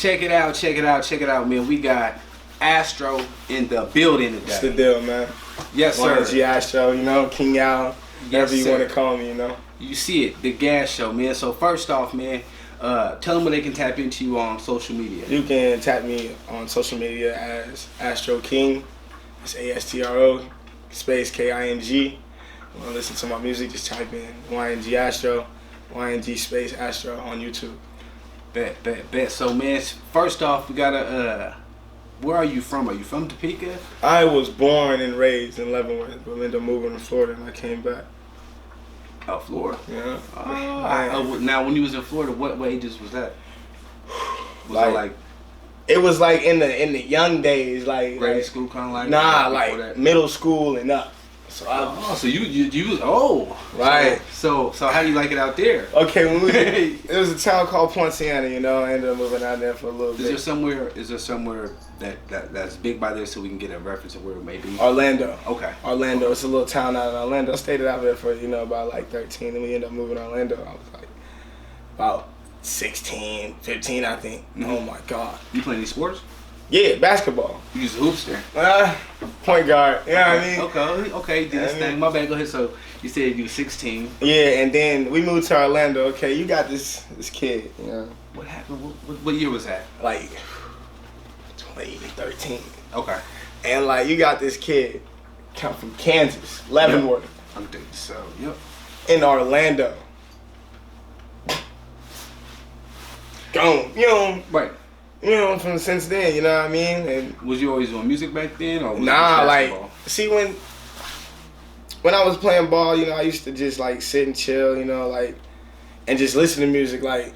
Check it out, check it out, check it out, man. We got Astro in the building today. What's the deal, man? Yes, sir. Yng Astro, you know, King Al, whatever you want to call me, you know. You see it, the gas show, man. So first off, man, tell them where they can tap into you on social media. You can tap me on social media as Astro King. It's ASTRO space KING. You want to listen to my music, just type in Yng Astro, YNG space Astro on YouTube. Bet. So, man, first off, we gotta, where are you from? Are you from Topeka? I was born and raised in Leavenworth, but ended up moving to Florida and I came back. Oh, Florida? Yeah. Now, when you was in Florida, what ages was that? Was it was like in the young days, like grade school, kind of like? Nah, like middle school and up. So so you was old, right? So how do you like it out there? Okay, when it was a town called Poinciana, you know. I ended up moving out there for a little bit. Is there somewhere that's big by there so we can get a reference of where it may be? Orlando. Okay. Orlando. It's a little town out in Orlando. I stayed out there for about like 13, and we ended up moving to Orlando. I was like about 16, 15, I think. Mm-hmm. Oh my God. You play any sports? Yeah, basketball. You use a hoopster? Point guard. You know what I mean? Okay, did this thing. My bad, go ahead. So you said you were 16. Yeah, and then we moved to Orlando. Okay, you got this kid, you know. What happened? What year was that? Like 2013. Okay. And like you got this kid come from Kansas, Leavenworth. I'm thinking so. Yep. In Orlando. Gone. You know. Right. You know, from since then, you know what I mean? And was you always doing music back then, or was nah, like, see, when I was playing ball, you know, I used to just like sit and chill, you know, like, and just listen to music. Like,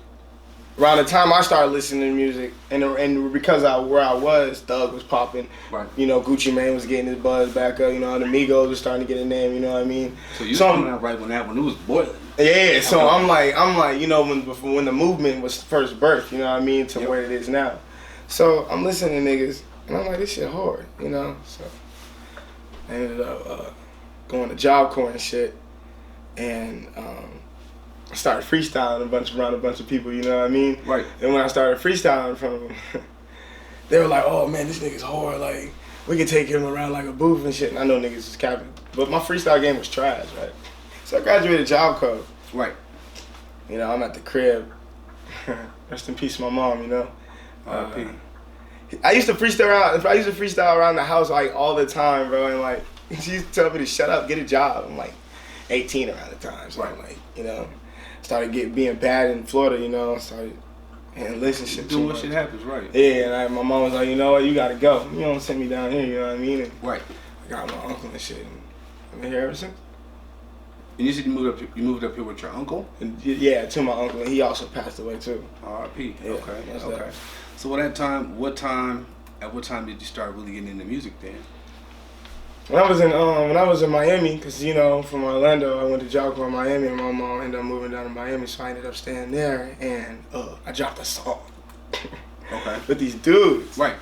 around the time I started listening to music, and because where I was, Thug was popping. Right. You know, Gucci Mane was getting his buzz back up. You know, the Migos was starting to get a name. You know what I mean? So you coming out right when it was boiling. Yeah, so I'm like, you know, when the movement was first birthed, you know what I mean, to where it is now. So I'm listening to niggas, and I'm like, this shit hard, you know. So I ended up going to Job Corps and shit, and I started freestyling around a bunch of people, you know what I mean? Right. And when I started freestyling from them, they were like, oh man, this nigga's hard, like we could take him around like a booth and shit. And I know niggas is capping, but my freestyle game was trash, right? So I graduated Job Corps. Right. You know, I'm at the crib. Rest in peace, my mom. You know. I used to freestyle around the house like all the time, bro. And like she used to tell me to shut up, get a job. I'm like 18 around the time, so I'm like, you know, started being bad in Florida. You know, started and relationships. Doing what shit happens, right? Yeah, and my mom was like, you know what, you gotta go. You don't send me down here. You know what I mean? And right. I got my uncle and shit. And I've been here ever since. And you said you moved up here with your uncle? And yeah, to my uncle, and he also passed away too. R.I.P. Yeah, Okay. So at what time did you start really getting into music then? When I was in Miami, cause you know, from Orlando, I went to Job Corps in Miami, and my mom ended up moving down to Miami, so I ended up staying there, and I dropped a song. Okay. With these dudes. Right.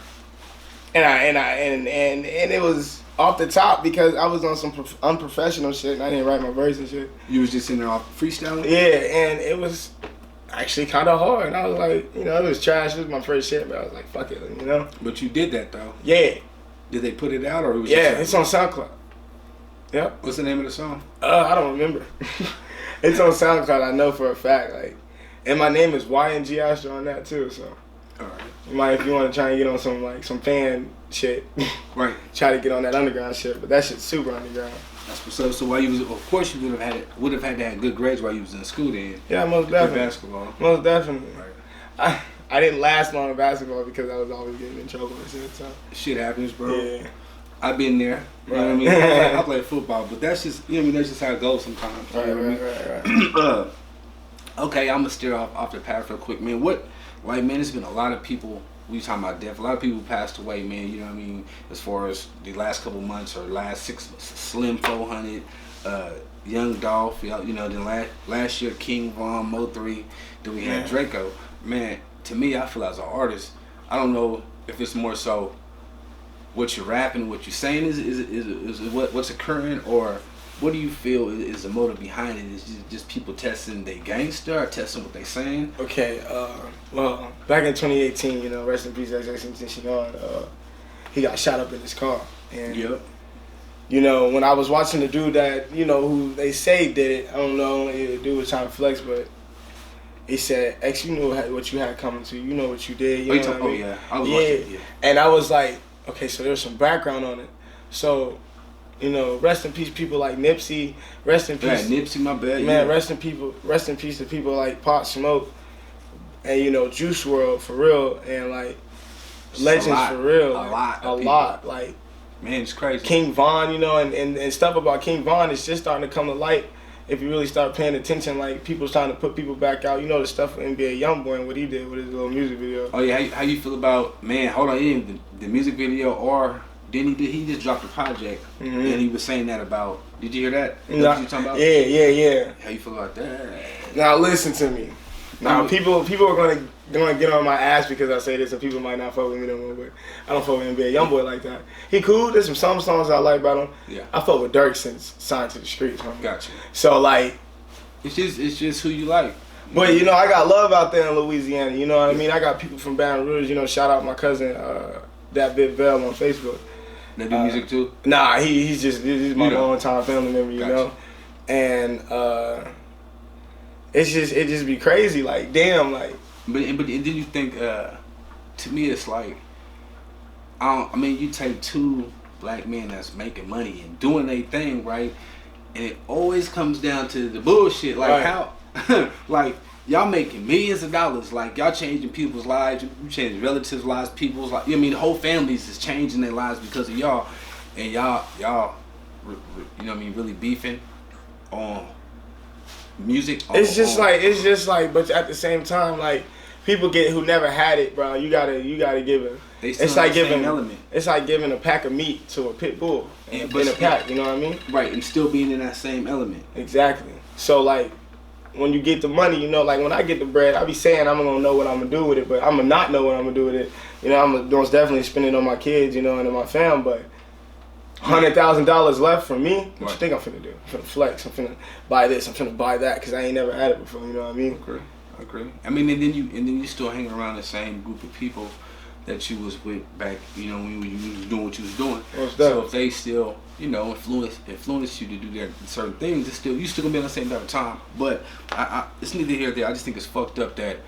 And it was off the top because I was on some unprofessional shit and I didn't write my verse and shit. You was just in there off freestyling? Yeah, and it was actually kind of hard. And I was like, you know, it was trash. It was my first shit, but I was like, fuck it, you know? But you did that, though. Yeah. Did they put it out, or it was it's on SoundCloud. Yep. What's the name of the song? I don't remember. It's on SoundCloud, I know for a fact. Like, and my name is Yng Astro on that, too, so. All right. You might, if you want to try and get on some fan shit, right? Try to get on that underground shit, but that shit's super underground. That's what's up. So while you was, of course, you would have had to have good grades while you was in school then. Yeah, most definitely. Basketball. Most definitely. Right. I didn't last long in basketball because I was always getting in trouble and shit. So shit happens, bro. Yeah. I've been there. You know what I mean? I play football, but that's just that's just how it goes sometimes. Right. Okay, I'm gonna steer off the path real quick, man. There's been a lot of people. We talking about death. A lot of people passed away, man. You know what I mean? As far as the last couple months or last 6 months, Slim 400, Young Dolph. You know, then last year King Von, Mo 3. Then we had Draco. Man, to me, I feel as an artist, I don't know if it's more so what you're rapping, what you're saying is what's occurring, or what do you feel is the motive behind it? Is it just people testing they gangster or testing what they saying? Okay, well, back in 2018, you know, rest in peace, XXXTentacion, he got shot up in his car. And, Yep. you know, when I was watching the dude that, you know, who they say did it, I don't know, the dude was trying to flex, but he said, X, you knew what you had coming to you. You know what you did. You know what I mean? Yeah. I was watching, yeah. And I was like, okay, so there's some background on it. So, you know, rest in peace people like Nipsey. Rest in peace. Yeah, Nipsey, my bad. Man, yeah. rest in peace to people like Pop Smoke and, you know, Juice WRLD for real. And, like, legends for real. A like, lot. Like, man, it's crazy. King Von, you know, and stuff about King Von is just starting to come to light. If you really start paying attention, like, people's trying to put people back out. You know the stuff with NBA Youngboy and what he did with his little music video. Oh, yeah, how you feel about, man, hold on, the music video, or then he just dropped a project, and he was saying that about, did you hear that? What you talking about? Yeah. How you feel about that? Now listen to me. Now people are gonna get on my ass because I say this, and people might not fuck with me no more. But I don't fuck with NBA Youngboy like that. He cool. There's some songs I like about him. Yeah. I fuck with Dirk since Signed to the Streets. Homie. Gotcha. So like, it's just who you like. but you know, I got love out there in Louisiana. You know what I mean? I got people from Baton Rouge. You know, shout out my cousin, that Bit Bell on Facebook. They do music too? Nah, he's my long-time family member. You Gotcha. know, and it just be crazy. Like, damn, like. But then you think, to me, it's like, I mean, you take two black men that's making money and doing their thing, right? And it always comes down to the bullshit. Like, how, like, y'all making millions of dollars. Like, y'all changing people's lives. You changing relatives' lives, people's lives. I mean, the whole families is changing their lives because of y'all. And y'all, you know what I mean, really beefing on music. It's just like, but at the same time, like, people who never had it, bro. You gotta give it. It's like giving a pack of meat to a pit bull in a pack. You know what I mean? Right, and still being in that same element. Exactly. So like, when you get the money, you know, like when I get the bread, I be saying I'm gonna know what I'm gonna do with it, but I'm gonna not know what I'm gonna do with it. You know, I'm gonna most definitely spend it on my kids, you know, and on my fam, but $100,000 left from me. What you think I'm finna do? I'm finna flex. I'm finna buy this. I'm finna buy that because I ain't never had it before. You know what I mean? I agree. I mean, and then you still hang around the same group of people that you was with back, you know, when you was doing what you was doing. So if they still, you know, influence you to do their certain things, you still gonna be on the same type of time. But it's neither here nor there. I just think it's fucked up that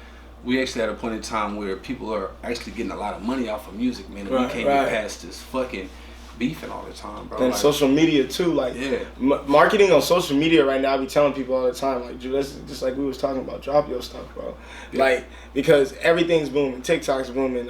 we actually had a point in time where people are actually getting a lot of money off of music, man, and we can't get past this fucking beefing all the time, bro. And like, social media too, like marketing on social media right now. I be telling people all the time, like, dude, that's just like we was talking about. Drop your stuff, bro. Yeah. Like, because everything's booming. TikTok's booming.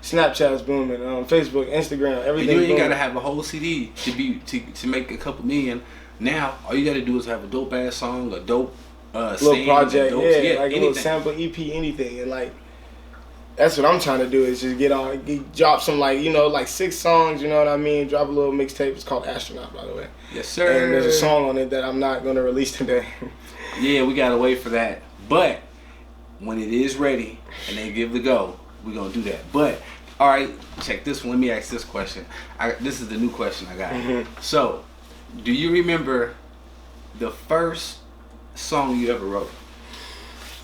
Snapchat's booming. Facebook, Instagram, everything. And you ain't gotta have a whole CD to make a couple million. Now all you gotta do is have a dope ass song, a dope little project, like anything. a little sample EP, anything, and like. That's what I'm trying to do is just drop some like 6 songs, you know what I mean? Drop a little mixtape. It's called Astronaut, by the way. Yes, sir. And there's a song on it that I'm not gonna release today. Yeah, we gotta wait for that. But when it is ready and they give the go, we're gonna do that. But all right, check this one. Let me ask this question. This is the new question I got. So, do you remember the first song you ever wrote?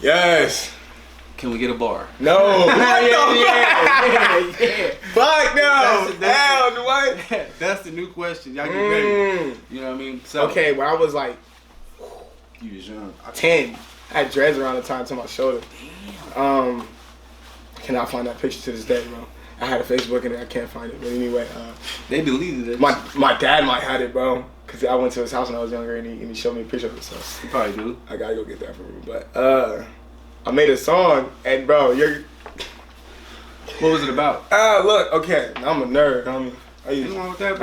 Yes. Can we get a bar? No. yeah. Fuck no. Hell, what? That's the new question. Y'all get ready. You know what I mean? So, okay, when I was like, you was young. 10. I had dreads around the time to my shoulder. Damn. Cannot find that picture to this day, bro. I had a Facebook and I can't find it. But anyway, they deleted it. My dad might have it, bro. Cause I went to his house when I was younger and he showed me a picture of it. So he probably do. I gotta go get that from him. But I made a song, and bro, what was it about? Look, okay, I'm a nerd, homie. I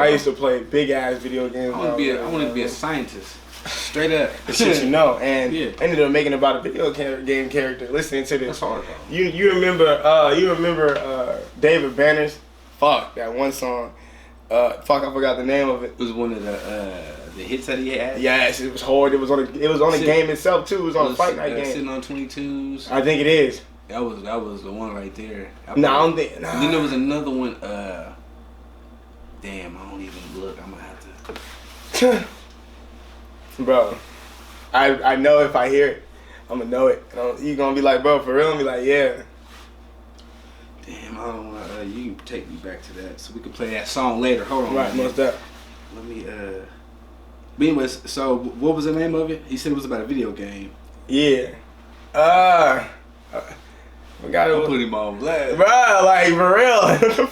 used to play big ass video games. I wanted to be a scientist, straight up. The shit you know, and ended up making about a video game character. Listening to this, that's hard. You remember David Banner's? Fuck that one song. I forgot the name of it. It was one of the hits that he had. Yes, it was hard. It was on the game itself too. It was on a fight night game. Sitting on 22s. I think it is. That was the one right there. I don't think. Nah. And then there was another one. Damn, I don't even look. I'm gonna have to. Bro, I know if I hear it, I'm gonna know it. You gonna be like, bro, for real? I'm be like, yeah. Damn, I don't want to. You can take me back to that, so we can play that song later. Hold on. Right, most definitely. Let me. But anyways, so what was the name of it? He said it was about a video game. Yeah. Forgot it I'm was. putting him on blast. Bro, like for real.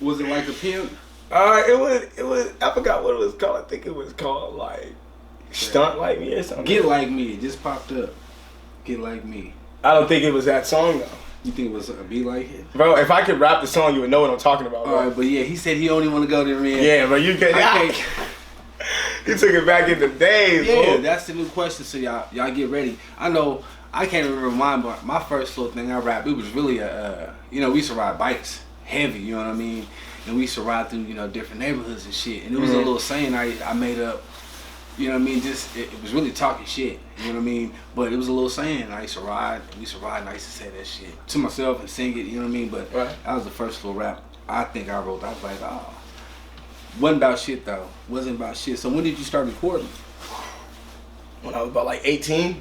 Was it like a pimp? It was. I forgot what it was called. I think it was called like Stunt Like Me or something. Get Like Me. It just popped up. Get Like Me. I don't think it was that song though. You think it was a Be Like It? Bro, if I could rap the song, you would know what I'm talking about. Bro. All right, but yeah, he said he only want to go there, man. Yeah, but you can. You took it back in the days. Yeah, bro. that's the new question. So y'all get ready. I know I can't remember mine, but my first little thing I rapped, it was really we used to ride bikes heavy. You know what I mean? And we used to ride through different neighborhoods and shit. And it was a little saying I made up. You know what I mean? Just it was really talking shit. You know what I mean? But it was a little saying. I used to ride. We used to ride, and I used to say that shit to myself and sing it. You know what I mean? But that was the first little rap I think I wrote. I was like, oh. Wasn't about shit though. Wasn't about shit. So when did you start recording? When I was about like 18.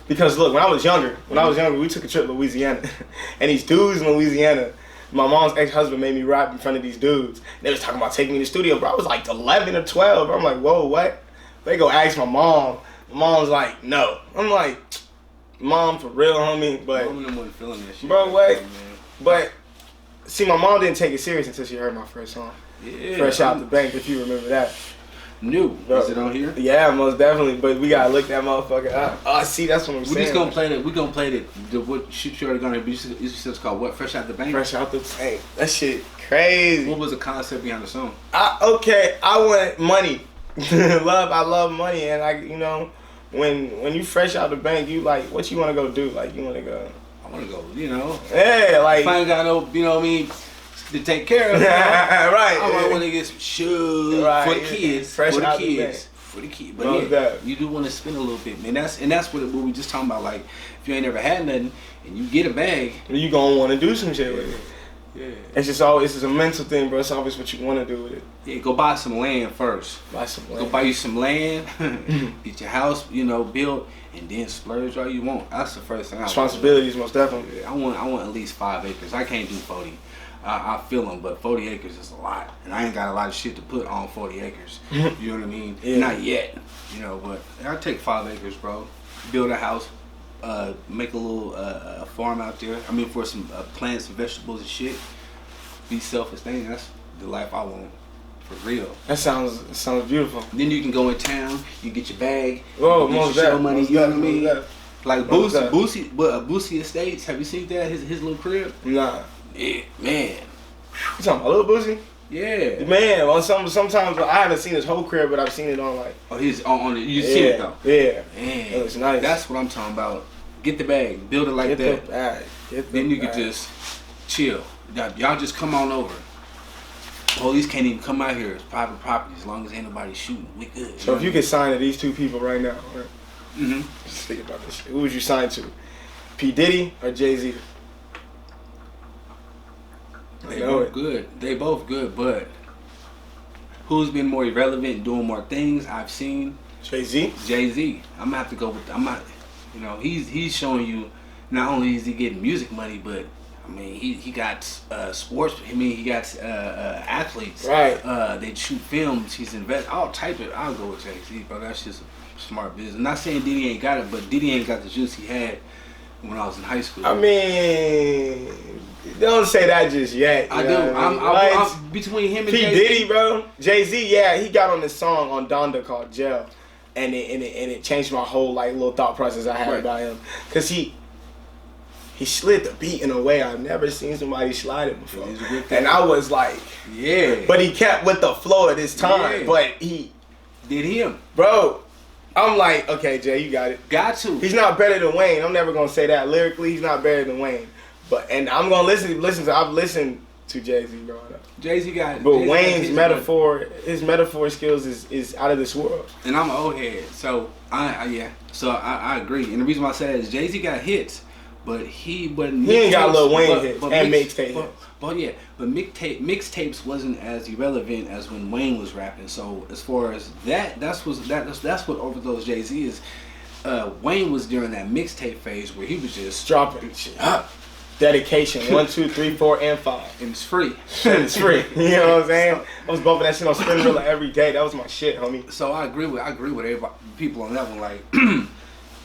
Because look, when I was younger, we took a trip to Louisiana, and these dudes in Louisiana, my mom's ex-husband made me rap in front of these dudes. They was talking about taking me to the studio, bro. I was like 11 or 12. I'm like, whoa, what? They go ask my mom. My mom's like, no. I'm like, mom, for real, homie. But Mom wasn't feeling that shit. bro, wait. But see, my mom didn't take it serious until she heard my first song. Yeah. Fresh Out the Bank, if you remember that. New. Bro. Is it on here? Yeah, most definitely. But we gotta look that motherfucker up. Oh, see, that's what I'm saying. We're just gonna play that. We're gonna play the what shit you already gonna be. You said it's called what? Fresh Out the Bank. Fresh Out the Bank. That shit crazy. What was the concept behind the song? I want money. I love money, and when you fresh out the bank, you like, what you want to go do? Like, you want to go. I want to go. Yeah, like. If I ain't got no, you know what I mean, to take care of. Right. I want to get some shoes for the kids. Fresh for the out kids. For the kids. But Love that. You do want to spend a little bit, man. That's what we just talking about. Like, if you ain't never had nothing and you get a bag, you gonna want to do some shit with it. Yeah. It's just a mental thing, bro. It's always what you want to do with it. Yeah, go buy some land first. Go buy you some land, get your house, built, and then splurge all you want. That's the first thing. Responsibilities, most definitely. I want at least 5 acres. I can't do 40. I feel them, but 40 acres is a lot, and I ain't got a lot of shit to put on 40 acres. You know what I mean? Yeah. Not yet. But I'll take 5 acres, bro. Build a house, make a little farm out there. I mean, for some plants and vegetables and shit. Be self-sustaining. That's the life I want, for real. That sounds beautiful. Then you can go in town. You get your bag. Oh, you get most your show that, money. most You know that, what I mean? that. Like Boosie Estates. Have you seen that? His little crib. Nah. Yeah, man. You talking about Lil Boosie? Yeah. Man, well, sometimes I haven't seen his whole crib, but I've seen it on like. Oh, he's on it. You see it though. Yeah. Man, it looks nice. That's what I'm talking about. Get the bag, build it like Get that. The bag. Then you can just chill. Y'all just come on over. Police can't even come out here. It's private property. As long as ain't nobody shooting, we good. So if you could sign to these two people right now, right? Just think about this shit. Who would you sign to? P. Diddy or Jay-Z? They both good. They both good, but who's been more irrelevant, doing more things? I've seen Jay-Z. Jay-Z. I'm gonna have to go with. I'm not. He's showing you. Not only is he getting music money, but I mean he got sports. I mean he got athletes. Right. They shoot films. He's invest. I'll go with Jay-Z, bro. That's just a smart business. I'm not saying Diddy ain't got it, but Diddy ain't got the juice he had when I was in high school. I mean, don't say that just yet. I do. I'm between him and P. Jay-Z. Diddy, bro. Jay-Z, yeah, he got on this song on Donda called Jail, and it changed my whole like little thought process I had about him, cause he slid the beat in a way I've never seen somebody slide it before, and I was like, yeah. But he kept with the flow at this time, but he did him, bro. I'm like, okay, Jay, you got it. Got to. He's not better than Wayne. I'm never gonna say that lyrically. He's not better than Wayne. And I'm gonna listen to. I've listened to Jay-Z growing up. Jay-Z got it. But Wayne's his metaphor skills is out of this world. And I'm an old head, so I agree. And the reason why I say that is Jay-Z got hits, But he ain't got Lil Wayne hits and mixtape hits. But yeah, but mixtapes wasn't as irrelevant as when Wayne was rapping. So as far as that's what Overdose Jay-Z is. Wayne was during that mixtape phase where he was just dropping shit. Dedication 1, 2, 3, 4, and 5. And it's free. It's free. You know what I'm saying? I was bumping that shit on Spinrilla every day. That was my shit, homie. So I agree with everybody, people on that one. Like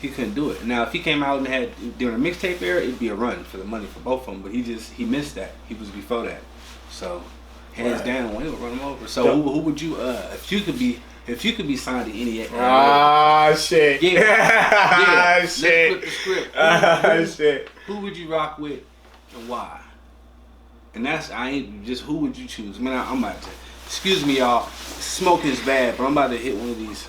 he couldn't do it. Now if he came out and had during the mixtape era, it'd be a run for the money for both of them. But he missed that. He was before that. So hands down, Wayne would run him over. So who would you if you could be signed to any? Shit. Yeah. Shit. Let's flip the script. Shit. Who would you rock with and why? And who would you choose? Man, I'm about to. Excuse me, y'all. Smoking's bad, but I'm about to hit one of these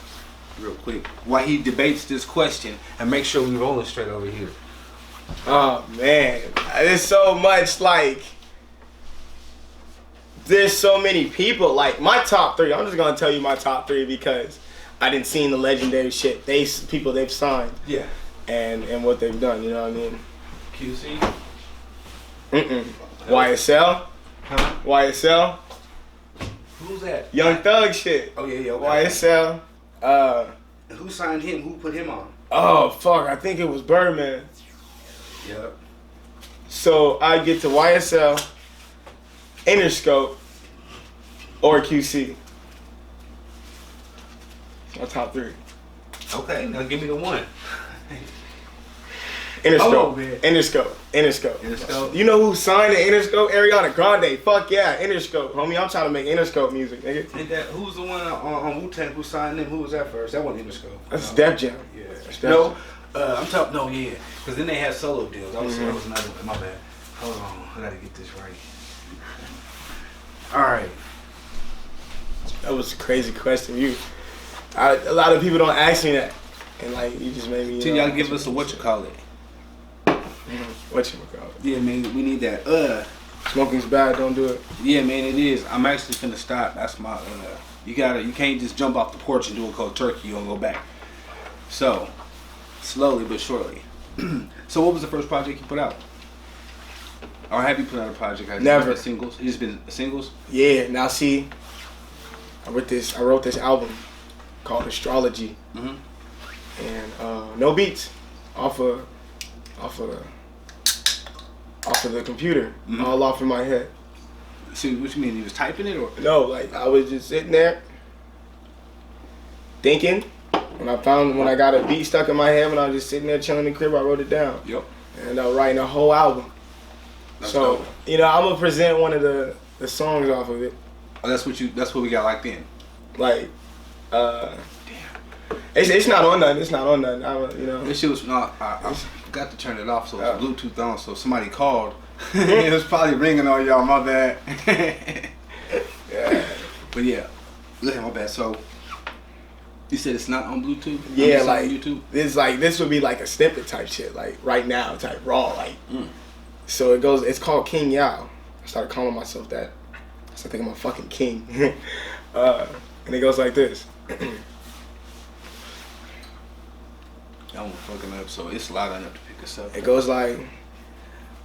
real quick while he debates this question and make sure we rolling straight over here. Oh man, there's so much there's so many people. Like my top 3, I'm just gonna tell you my top 3 because I didn't see the legendary shit people they've signed. Yeah. And what they've done. You know what I mean? QC. YSL. Huh? YSL. Who's that? Young Thug shit. Oh yeah. Okay. YSL. Who signed him? Who put him on? Oh fuck! I think it was Birdman. Yep. So I get to YSL, Interscope, or QC. My top 3. Okay, now give me the one. Interscope. Man. Interscope. You know who signed to Interscope? Ariana Grande. Fuck yeah, Interscope, homie. I'm trying to make Interscope music, nigga. And who's the one on Wu-Tang who signed them? Who was that first? That wasn't Interscope. That's Def Jam. Yeah. No, I'm talking. No, yeah. Because then they had solo deals. That was another one. My bad. Hold on. I gotta get this right. All right. That was a crazy question. A lot of people don't ask me that, and like you just made me. Y'all give us a what you call it. What you call it? Yeah, man, we need that. Smoking's bad. Don't do it. Yeah, man, it is. I'm actually finna stop. That's my. You can't just jump off the porch and do a cold turkey. You gonna go back. So, slowly but surely. So, what was the first project you put out? Or have you put out a project? Never. Singles. It's been singles. Yeah. Now see, I wrote this album called Astrology, and no beats off of the computer, all off in my head. See, what you mean? You was typing it or? No, like I was just sitting there thinking. When I got a beat stuck in my head, when I was just sitting there chilling in the crib, I wrote it down. Yep. And I was writing a whole album. That's so dope. I'm gonna present one of the songs off of it. Oh, that's what we got locked in. Like, it's not on nothing. It's not on nothing. This shit was not. I forgot to turn it off, so it's Bluetooth on. So if somebody called, it was probably ringing on y'all. My bad. Yeah. But yeah, my bad. So you said it's not on Bluetooth. Yeah, like on YouTube. This would be like a snippet type shit, like right now type raw, like. So it goes. It's called King Yao. I started calling myself that. I started thinking I'm a fucking king. And it goes like this. That one fucking up, so it's loud enough to pick us up. It goes like,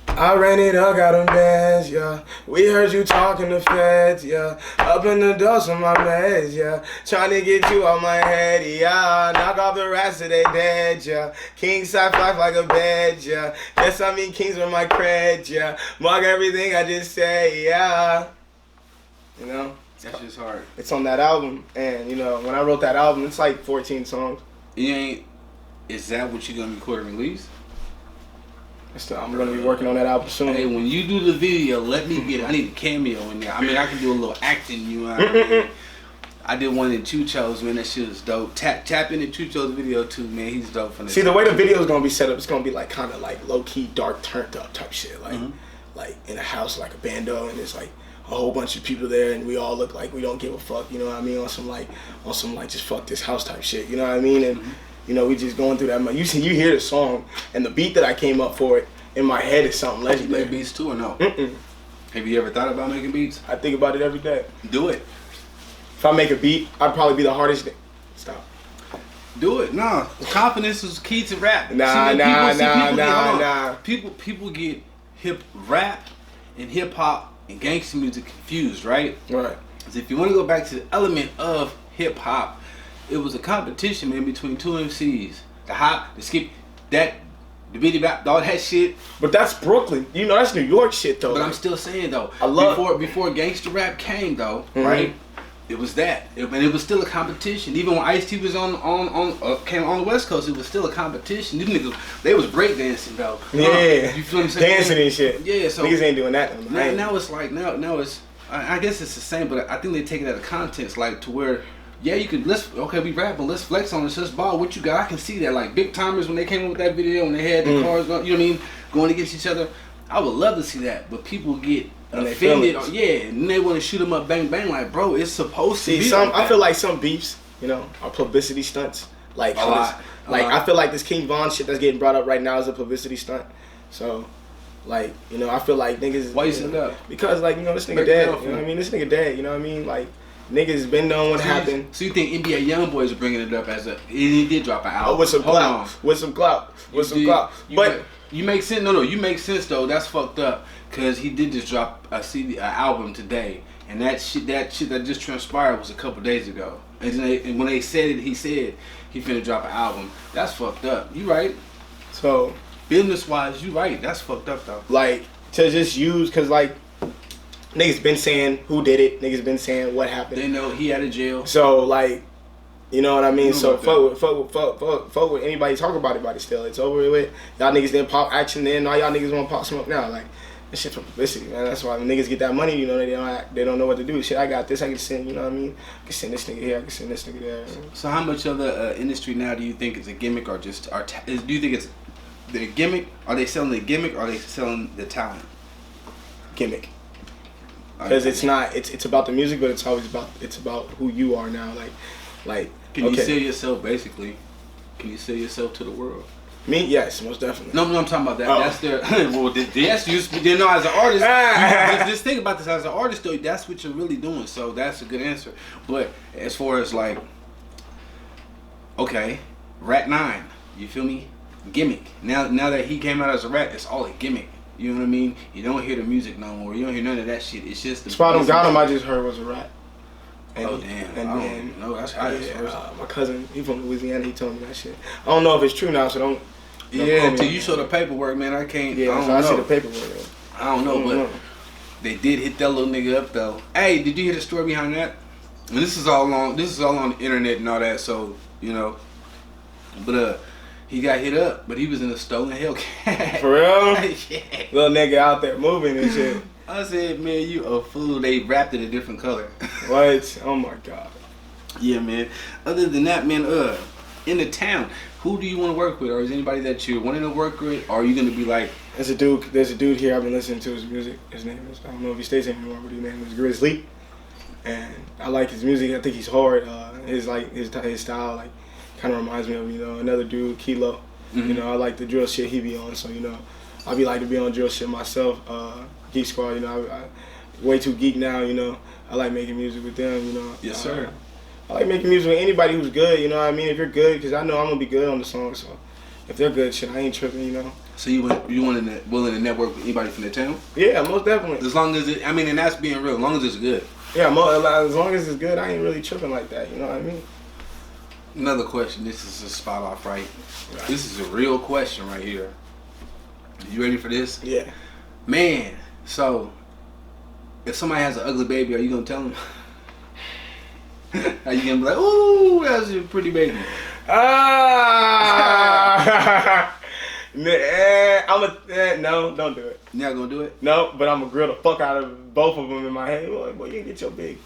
I ran it up, got them bands, yeah. We heard you talking to feds, yeah. Up in the dust with my meds, yeah. Trying to get you out my head, yeah. Knock off the rest of they dead, yeah. King side fly like a bed, yeah. Yes, I mean kings with my cred, yeah. Mark everything I just say, yeah. You know? That's just hard. It's on that album, and when I wrote that album, it's like 14 songs. Is that what you're gonna record and release? I'm gonna be working on that album soon. Hey, when you do the video, let me get it. I need a cameo in there. I mean, I can do a little acting. You know what I mean? I did one in Chucho's, man. That shit was dope. Tap into Chucho's video too, man. He's dope from this. See, the way the video is gonna be set up, it's gonna be like kind of like low key, dark, turned up type shit, like in a house, like a bando, and it's like a whole bunch of people there, and we all look like we don't give a fuck. You know what I mean? On some like just fuck this house type shit. You know what I mean? And we just going through that. You hear the song, and the beat that I came up for it in my head is something legendary. You make beats too or no? Have you ever thought about making beats? I think about it every day. Do it. If I make a beat, I'd probably be the hardest. Stop. Do it. Nah, confidence is key to rap. Nah. People get hip rap and hip hop and gangster music confused, right? Right. Because if you want to go back to the element of hip hop, it was a competition, man, between two MCs. The hop, the skip, the bitty bap, all that shit. But that's Brooklyn. You know, that's New York shit, though. But I'm still saying, though, I love before gangster rap came, though, right? It was that, and it was still a competition. Even when Ice-T was came on the West Coast, it was still a competition. These niggas, they was breakdancing though. Yeah, you feel what I'm saying? Dancing and shit. Yeah, so niggas ain't doing that. Now it's like now it's. I guess it's the same, but I think they take it out of context, like to where, yeah, you could we rap, but let's flex on this. Let's ball. What you got? I can see that. Like Big Timers when they came up with that video, when they had the cars, you know what I mean, going against each other. I would love to see that, but people get offended. And they want to shoot them up, bang bang. Like, bro, it's supposed to be. I feel like some beefs, you know, are publicity stunts. Like a lot. I feel like this King Von shit that's getting brought up right now is a publicity stunt. So, like, you know, I feel like niggas. Why you saying that? Because, like, you know, this nigga dead. You know what I mean? This nigga dead. You know what I mean? Like, niggas been knowing what happened. So you think NBA YoungBoy is bringing it up as he did drop an album? Oh, with some clout. With some clout. But you make sense. No, you make sense though. That's fucked up because he did just drop a CD, an album today, and that shit that just transpired was a couple days ago. And when they said it, he said he finna drop an album. That's fucked up. You right. So business wise, you right. That's fucked up though. Like to just use, cause like niggas been saying who did it. Niggas been saying what happened. They know he out of jail. So like. You know what I mean? So fuck with anybody talk about it still. It's over with. Y'all niggas didn't pop action then. Now y'all niggas want to pop smoke now. Like, this shit for publicity, man. That's why when niggas get that money, you know, they don't know what to do. Shit, I got this, I can send, you know what I mean? I can send this nigga here, I can send this nigga there. So how much of the industry now do you think is a gimmick or just, do you think it's the gimmick? Are they selling the gimmick or are they selling the talent? Gimmick. Because it's not, it's about the music, but it's about who you are now. Like, can you sell yourself basically? Can you sell yourself to the world? Me, yes, most definitely. No, I'm talking about that. Oh. That's their. Well, yes, you know, as an artist, just think about this. As an artist, though, that's what you're really doing. So that's a good answer. But as far as like, okay, Rat 9, you feel me? Gimmick. Now that he came out as a rat, it's all a gimmick. You know what I mean? You don't hear the music no more. You don't hear none of that shit. It's just the. Spot on got him. I just heard was a rat. And I don't know. That's my cousin, he from Louisiana. He told me that shit. I don't know if it's true now, so don't. Yeah, until you show the paperwork, man, I can't. Yeah, I see the paperwork. Man. I don't know, but they did hit that little nigga up though. Hey, did you hear the story behind that? And this is all on the internet and all that. So you know, but he got hit up, but he was in a stolen Hellcat. For real? Yeah. Little nigga out there moving and shit. I said, man, you a fool. They wrapped it a different color. What? Oh my god. Yeah, man. Other than that, man, in the town, who do you want to work with, or is anybody that you're wanting to work with, or are you gonna be like? There's a dude here. I've been listening to his music. His name is, I don't know if he stays here anymore, but his name is Grizzly, and I like his music. I think he's hard. His style like kind of reminds me of, you know, another dude, Kilo. Mm-hmm. You know, I like the drill shit he be on. So, you know, I be like to be on drill shit myself. Geek Squad, you know, I way too geek now, you know. I like making music with them, you know. Yes, sir. I like making music with anybody who's good, you know what I mean? If you're good, because I know I'm going to be good on the song, so if they're good, shit, I ain't tripping, you know. So willing to network with anybody from the town? Yeah, most definitely. As long as and that's being real, as long as it's good. Yeah, as long as it's good, I ain't really tripping like that, you know what I mean? Another question, this is a spot off, right? This is a real question right here. You ready for this? Yeah. Man, so if somebody has an ugly baby, are you gonna tell them? Are you gonna be like, ooh, that's a pretty baby? No, don't do it. You're not gonna do it? No, but I'm gonna grill the fuck out of both of them in my head. Boy, you can get your big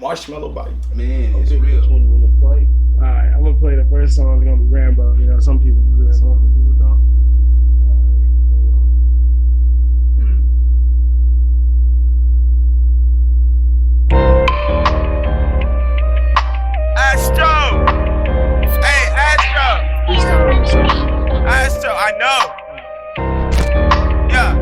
marshmallow body. Man, it's real. Alright, I'm gonna play the first song. It's gonna be Rambo. You know, some people do that, some people don't. Astro! Hey, Astro! Astro, I know. Yeah.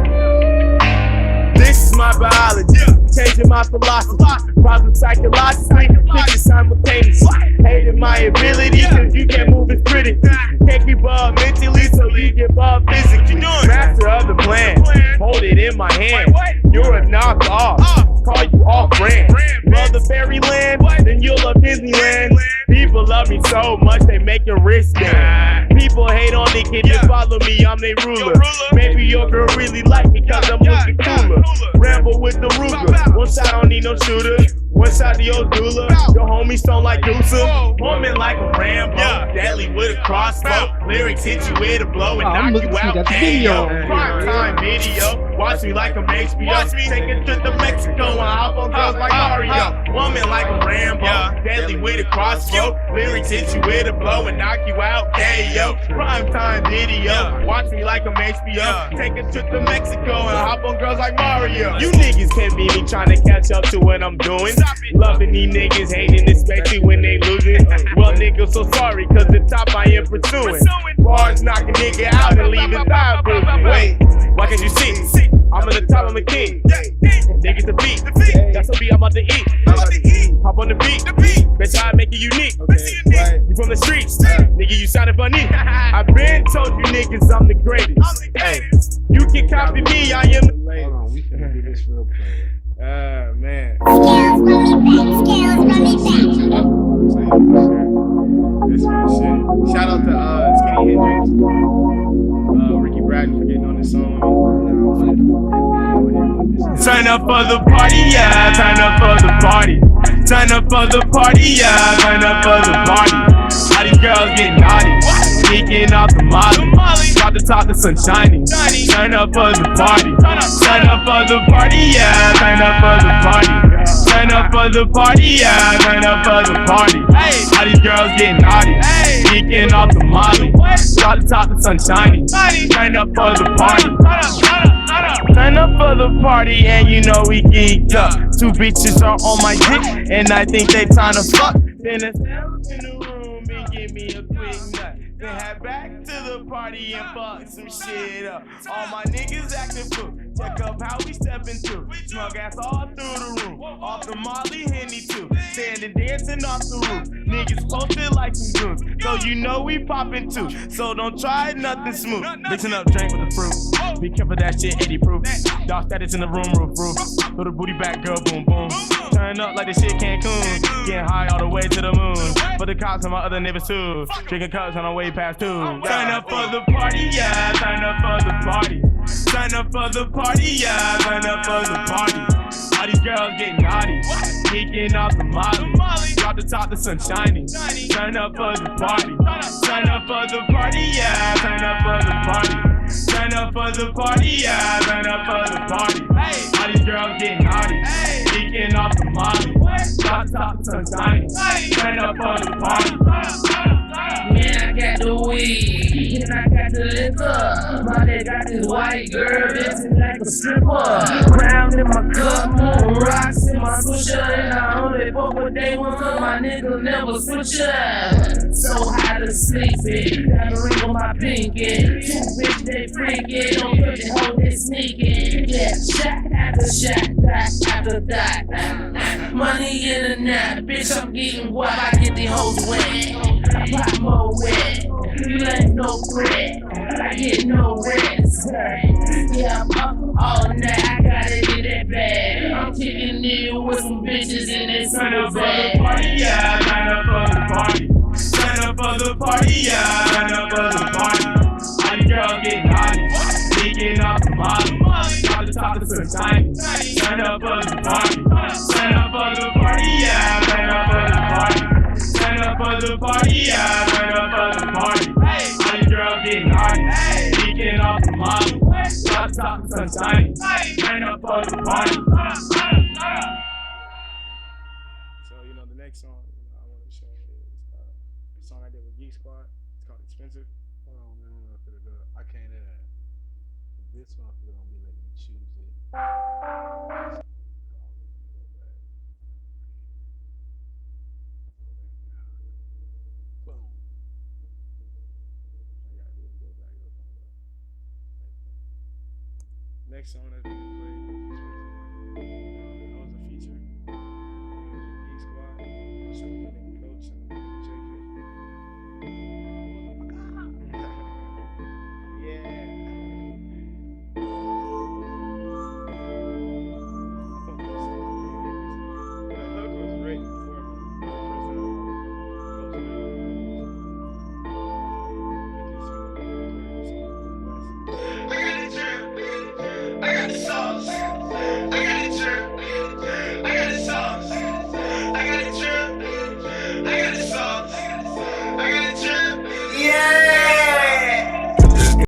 This is my biology, changing my philosophy. Problems psychologically, thinking simultaneously. Hating my ability, cause you can't move as pretty. Can't keep up mentally, so you give up physically. Master of the plan, hold it in my hand. You're a knockoff, call you off-brand. Love the fairyland, then you'll love Disneyland. People love me so much, they make a wristband. People hate on the kid that follow me, I'm their ruler. Maybe your girl really like me cause I'm looking cooler. Rambo with the Ruger, one shot, don't need no shooter. One shot to your doula, your homies don't like Deucer. Woman like a Rambo, deadly with a crossbow. Lyrics hit you with a blow and knock you out. Prime time video, watch me like I'm HBO. Take a trip to Mexico and hop on girls like Mario. Woman like a Rambo, deadly with a crossbow. Lyrics hit you with a blow and knock you out. Yo, prime time video, watch me like I'm HBO. Take a trip to Mexico and hop on girls like Mario. You niggas can't be me trying to catch up to what I'm doing. Loving these niggas, hating especially when they losing. Well, niggas, so sorry, cause the top I am pursuing. Bars knock a nigga out and leave his thigh bruising. Wait, why can't you see? I'm on the top, I'm a king. Niggas the beat, that's the beat I'm about to eat. Hop on the beat, bitch, I make it unique. You from the streets, nigga, you sounded funny. I been told you niggas I'm the greatest. Hey, you can copy me, I am the latest. Hold on, we finna do this real quick. Man. This one shit. Shout out to Skinny Hendrix, Ricky Bratton for getting on this song. Turn up for the party, yeah. Turn up for the party. Turn up for the party, yeah. Turn up for the party. All these girls get naughty, sneaking off the molly. Drop the top, the sun shining. Turn up for the party. Turn up for the party, yeah. Turn up for the party. Turn up for the party, yeah. Turn up for the party. All these girls get naughty, sneaking off the molly. Drop the top, the sun shining. Turn up for the party. Turn up for the party, and you know we geeked up. Two bitches are on my dick, and I think they tryna fuck. Then it's in the room and give me a quick nut. Then head back to the party and fuck some shit up. All my niggas acting fool. Check up how we stepping through. Smug ass all through the room. Off the Molly Henny too. Standing dancing off the roof. Niggas posted like some goons. So you know we poppin' too. So don't try nothing smooth. Mixing up drink with the fruit. Be careful that shit 80 proof. Dog status in the room, roof. Throw the booty back, girl, boom, boom. Turn up like the shit Cancun. Getting high all the way to the moon. For the cops and my other neighbors too. Drinking cups on our way past two. Turn up for the party, yeah. Turn up for the party. Turn up for the party, yeah. Turn up for the party. All these girls get naughty, geeking off the molly. Drop the top, the sun shining. Turn up for the party. Turn up for the party, yeah. Turn up for the party. Turn up for the party, yeah. Turn up for the party. All these girls get naughty, geeking off the molly. Drop the top, the sun shining. Turn up for the party. Man, I got the weed, and I got the liquor. My nigga got this white girl dancing like a stripper. Crown in my cup, moon rocks in my pusher. And I only fuck with day one, cause my nigga never switch up. So high to sleep it, got a ring on my pinky. Two bitch, they freaky, don't put the hoe, they sneaky. Yeah, shot after shot, dot after dot. Money in the night, bitch, I'm getting guap, I get the hoes wet. Pop more wet, you ain't no threat, I get no rest. Yeah, I'm up all night, I gotta get that bag. I'm kicking in with some bitches in that super bag. Yeah, turn up for the party. Turn up for the party, yeah. Turn up for the party. All these girls get naughty, sneaking off the molly. Drop the top, the sun shining. Turn up for the party. Turn up for the party, yeah. Turn up for the party. Turn up for the party, yeah. Turn up for the party. All these girls get naughty, sneaking off the molly. Drop the top, the sun shining. Turn up for the party. So, you know, the next song I want to show is a song I did with Geek Squad. It's called Expensive. Hold on, man. I can't. This motherfucker don't be letting me choose it. Boom. Next song that's been played.